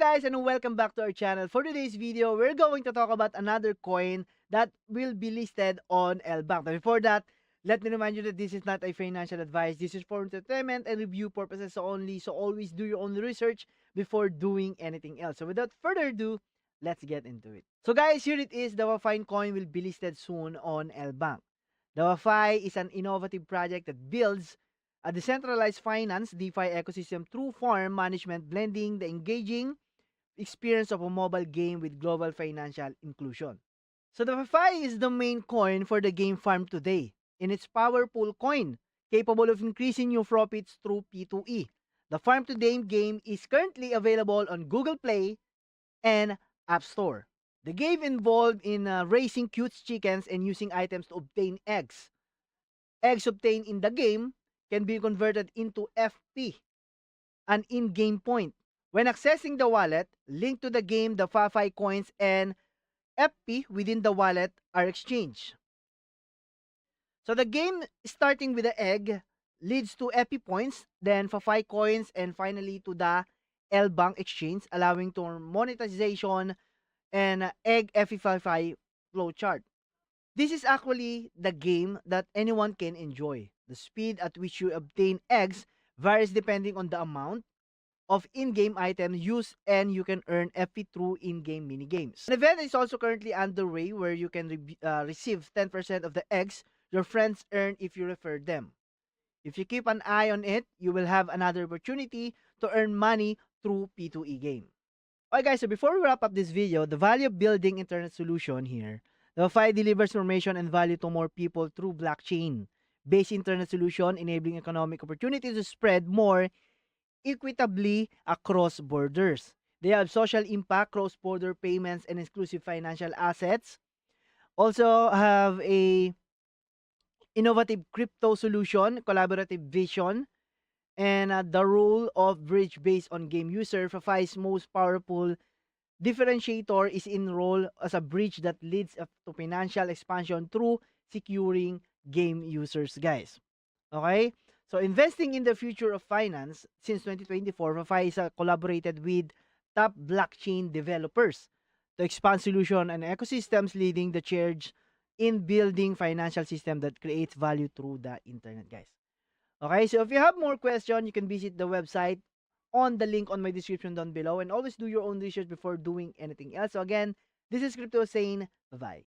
guys, and welcome back to our channel. For today's video, we're going to talk about another coin that will be listed on LBank. But before that, let me remind you that this is not a financial advice. This is for entertainment and review purposes only. So always do your own research before doing anything else. So without further ado, let's get into it. So guys, here it is. The Wafine coin will be listed soon on LBank. The Wafi is an innovative project that builds a decentralized finance DeFi ecosystem through farm management, blending the engaging experience of a mobile game with global financial inclusion. So the Wafi is the main coin for the game farm today. In its powerful coin, capable of increasing your profits through P2E. The Farm to Dame game is currently available on Google Play and App Store. The game involved in raising cute chickens and using items to obtain eggs. Eggs obtained in the game can be converted into FP, an in-game point. When accessing the wallet, linked to the game, the Wafi coins and FP within the wallet are exchanged. So the game starting with the egg leads to FP points, then Wafi coins, and finally to the LBank exchange, allowing to monetization and egg FP5 flowchart. This is actually the game that anyone can enjoy. The speed at which you obtain eggs varies depending on the amount of in-game items used, and you can earn FP through in-game mini-games. An event is also currently underway where you can receive 10% of the eggs your friends earn if you refer them. If you keep an eye on it, you will have another opportunity to earn money through P2E game. Okay guys, so before we wrap up this video, the value of building internet solution here, the Wafi delivers information and value to more people through blockchain-based internet solution, enabling economic opportunities to spread more equitably across borders. They have social impact, cross-border payments, and exclusive financial assets. Also have a innovative crypto solution, collaborative vision, and the role of bridge based on game user. Wafi's most powerful differentiator is in role as a bridge that leads up to financial expansion through securing game users, guys. Okay? So investing in the future of finance since 2024, Wafi is collaborated with top blockchain developers to expand solution and ecosystems, leading the charge in building financial system that creates value through the internet, guys. Okay, so if you have more questions, you can visit the website on the link on my description down below, and always do your own research before doing anything else. So again, this is Crypto saying bye-bye.